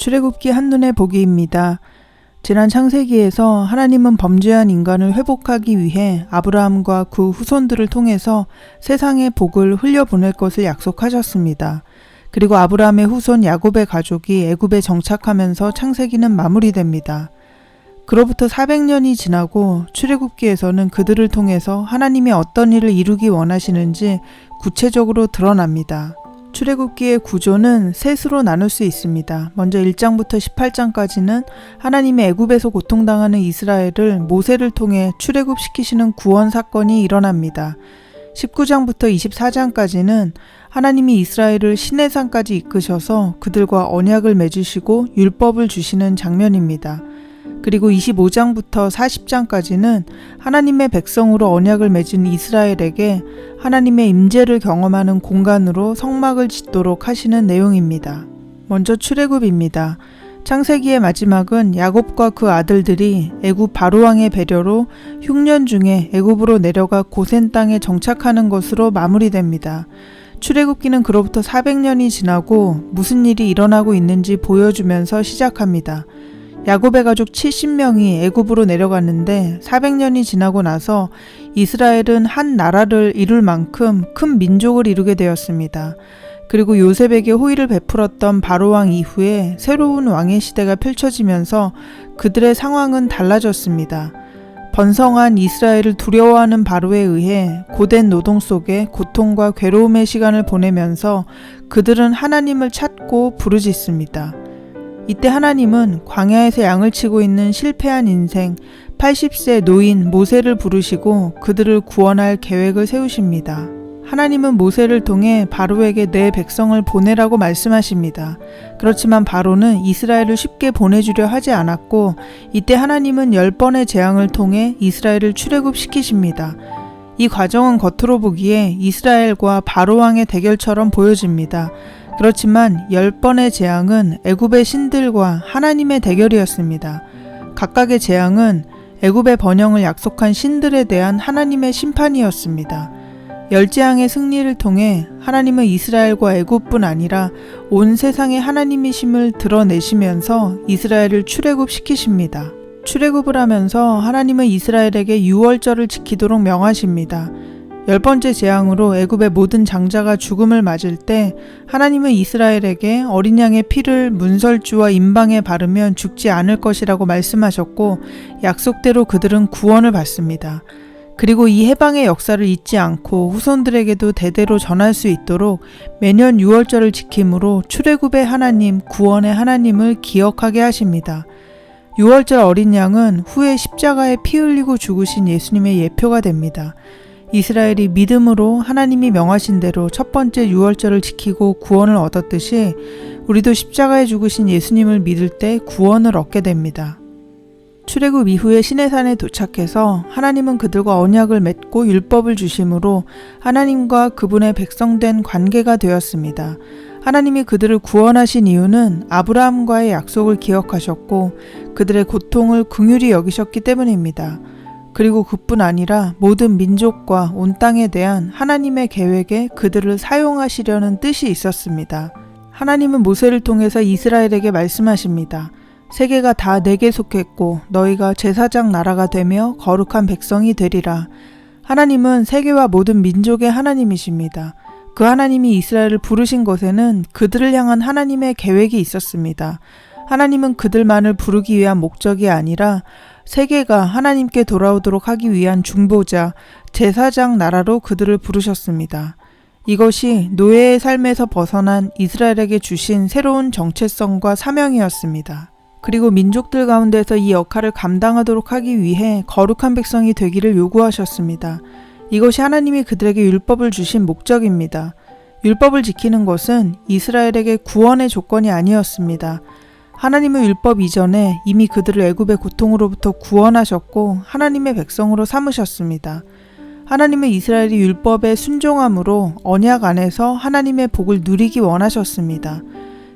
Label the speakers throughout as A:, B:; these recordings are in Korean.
A: 출애굽기 한눈에 보기입니다. 지난 창세기에서 하나님은 범죄한 인간을 회복하기 위해 아브라함과 그 후손들을 통해서 세상의 복을 흘려보낼 것을 약속하셨습니다. 그리고 아브라함의 후손 야곱의 가족이 애굽에 정착하면서 창세기는 마무리됩니다. 그로부터 400년이 지나고 출애굽기에서는 그들을 통해서 하나님이 어떤 일을 이루기 원하시는지 구체적으로 드러납니다. 출애굽기의 구조는 셋으로 나눌 수 있습니다. 먼저 1장부터 18장까지는 하나님이 애굽에서 고통당하는 이스라엘을 모세를 통해 출애굽시키시는 구원 사건이 일어납니다. 19장부터 24장까지는 하나님이 이스라엘을 시내산까지 이끄셔서 그들과 언약을 맺으시고 율법을 주시는 장면입니다. 그리고 25장부터 40장까지는 하나님의 백성으로 언약을 맺은 이스라엘에게 하나님의 임재를 경험하는 공간으로 성막을 짓도록 하시는 내용입니다. 먼저 출애굽입니다. 창세기의 마지막은 야곱과 그 아들들이 애굽 바로왕의 배려로 흉년 중에 애굽으로 내려가 고센 땅에 정착하는 것으로 마무리됩니다. 출애굽기는 그로부터 400년이 지나고 무슨 일이 일어나고 있는지 보여주면서 시작합니다. 야곱의 가족 70명이 애굽으로 내려갔는데 400년이 지나고 나서 이스라엘은 한 나라를 이룰 만큼 큰 민족을 이루게 되었습니다. 그리고 요셉에게 호의를 베풀었던 바로왕 이후에 새로운 왕의 시대가 펼쳐지면서 그들의 상황은 달라졌습니다. 번성한 이스라엘을 두려워하는 바로에 의해 고된 노동 속에 고통과 괴로움의 시간을 보내면서 그들은 하나님을 찾고 부르짖습니다. 이때 하나님은 광야에서 양을 치고 있는 실패한 인생 80세 노인 모세를 부르시고 그들을 구원할 계획을 세우십니다. 하나님은 모세를 통해 바로에게 내 백성을 보내라고 말씀하십니다. 그렇지만 바로는 이스라엘을 쉽게 보내주려 하지 않았고 이때 하나님은 10번의 재앙을 통해 이스라엘을 출애굽시키십니다. 이 과정은 겉으로 보기에 이스라엘과 바로왕의 대결처럼 보여집니다. 그렇지만 10번의 재앙은 애굽의 신들과 하나님의 대결이었습니다. 각각의 재앙은 애굽의 번영을 약속한 신들에 대한 하나님의 심판이었습니다. 열재앙의 승리를 통해 하나님은 이스라엘과 애굽뿐 아니라 온 세상의 하나님이심을 드러내시면서 이스라엘을 출애굽시키십니다. 출애굽을 하면서 하나님은 이스라엘에게 유월절을 지키도록 명하십니다. 10번째 재앙으로 애굽의 모든 장자가 죽음을 맞을 때 하나님은 이스라엘에게 어린 양의 피를 문설주와 임방에 바르면 죽지 않을 것이라고 말씀하셨고 약속대로 그들은 구원을 받습니다. 그리고 이 해방의 역사를 잊지 않고 후손들에게도 대대로 전할 수 있도록 매년 유월절을 지킴으로 출애굽의 하나님, 구원의 하나님을 기억하게 하십니다. 유월절 어린 양은 후에 십자가에 피 흘리고 죽으신 예수님의 예표가 됩니다. 이스라엘이 믿음으로 하나님이 명하신 대로 첫 번째 유월절을 지키고 구원을 얻었듯이 우리도 십자가에 죽으신 예수님을 믿을 때 구원을 얻게 됩니다. 출애굽 이후에 시내산에 도착해서 하나님은 그들과 언약을 맺고 율법을 주심으로 하나님과 그분의 백성된 관계가 되었습니다. 하나님이 그들을 구원하신 이유는 아브라함과의 약속을 기억하셨고 그들의 고통을 긍휼히 여기셨기 때문입니다. 그리고 그뿐 아니라 모든 민족과 온 땅에 대한 하나님의 계획에 그들을 사용하시려는 뜻이 있었습니다. 하나님은 모세를 통해서 이스라엘에게 말씀하십니다. 세계가 다 내게 속했고 너희가 제사장 나라가 되며 거룩한 백성이 되리라. 하나님은 세계와 모든 민족의 하나님이십니다. 그 하나님이 이스라엘을 부르신 것에는 그들을 향한 하나님의 계획이 있었습니다. 하나님은 그들만을 부르기 위한 목적이 아니라 세계가 하나님께 돌아오도록 하기 위한 중보자, 제사장 나라로 그들을 부르셨습니다. 이것이 노예의 삶에서 벗어난 이스라엘에게 주신 새로운 정체성과 사명이었습니다. 그리고 민족들 가운데서 이 역할을 감당하도록 하기 위해 거룩한 백성이 되기를 요구하셨습니다. 이것이 하나님이 그들에게 율법을 주신 목적입니다. 율법을 지키는 것은 이스라엘에게 구원의 조건이 아니었습니다. 하나님은 율법 이전에 이미 그들을 애굽의 고통으로부터 구원하셨고 하나님의 백성으로 삼으셨습니다. 하나님은 이스라엘이 율법에 순종함으로 언약 안에서 하나님의 복을 누리기 원하셨습니다.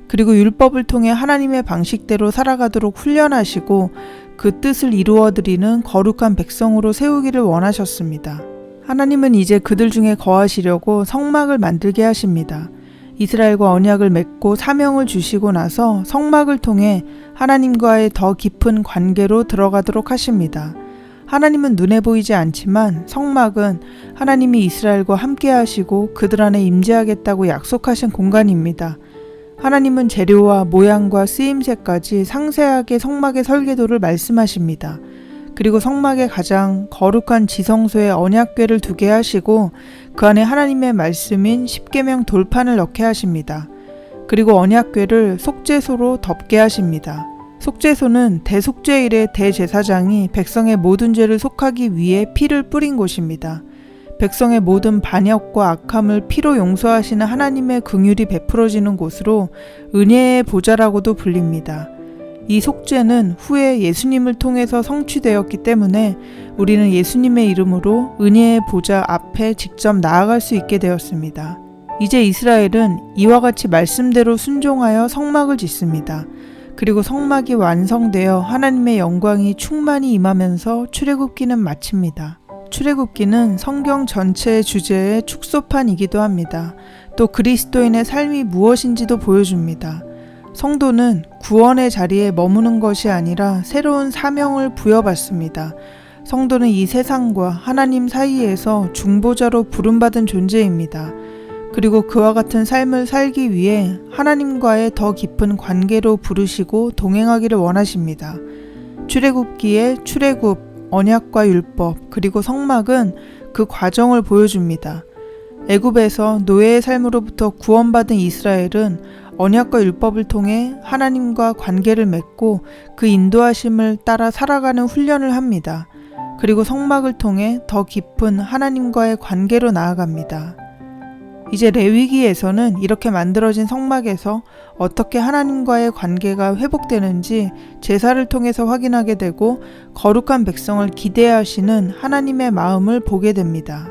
A: 그리고 율법을 통해 하나님의 방식대로 살아가도록 훈련하시고 그 뜻을 이루어드리는 거룩한 백성으로 세우기를 원하셨습니다. 하나님은 이제 그들 중에 거하시려고 성막을 만들게 하십니다. 이스라엘과 언약을 맺고 사명을 주시고 나서 성막을 통해 하나님과의 더 깊은 관계로 들어가도록 하십니다. 하나님은 눈에 보이지 않지만 성막은 하나님이 이스라엘과 함께 하시고 그들 안에 임재하겠다고 약속하신 공간입니다. 하나님은 재료와 모양과 쓰임새까지 상세하게 성막의 설계도를 말씀하십니다. 그리고 성막의 가장 거룩한 지성소에 언약궤를 두게 하시고 그 안에 하나님의 말씀인 십계명 돌판을 넣게 하십니다. 그리고 언약궤를 속죄소로 덮게 하십니다. 속죄소는 대속죄일의 대제사장이 백성의 모든 죄를 속하기 위해 피를 뿌린 곳입니다. 백성의 모든 반역과 악함을 피로 용서하시는 하나님의 긍휼이 베풀어지는 곳으로 은혜의 보좌라고도 불립니다. 이 속죄는 후에 예수님을 통해서 성취되었기 때문에 우리는 예수님의 이름으로 은혜의 보좌 앞에 직접 나아갈 수 있게 되었습니다. 이제 이스라엘은 이와 같이 말씀대로 순종하여 성막을 짓습니다. 그리고 성막이 완성되어 하나님의 영광이 충만히 임하면서 출애굽기는 마칩니다. 출애굽기는 성경 전체의 주제의 축소판이기도 합니다. 또 그리스도인의 삶이 무엇인지도 보여줍니다. 성도는 구원의 자리에 머무는 것이 아니라 새로운 사명을 부여받습니다. 성도는 이 세상과 하나님 사이에서 중보자로 부름받은 존재입니다. 그리고 그와 같은 삶을 살기 위해 하나님과의 더 깊은 관계로 부르시고 동행하기를 원하십니다. 출애굽기의 출애굽, 언약과 율법, 그리고 성막은 그 과정을 보여줍니다. 애굽에서 노예의 삶으로부터 구원받은 이스라엘은 언약과 율법을 통해 하나님과 관계를 맺고 그 인도하심을 따라 살아가는 훈련을 합니다. 그리고 성막을 통해 더 깊은 하나님과의 관계로 나아갑니다. 이제 레위기에서는 이렇게 만들어진 성막에서 어떻게 하나님과의 관계가 회복되는지 제사를 통해서 확인하게 되고 거룩한 백성을 기대하시는 하나님의 마음을 보게 됩니다.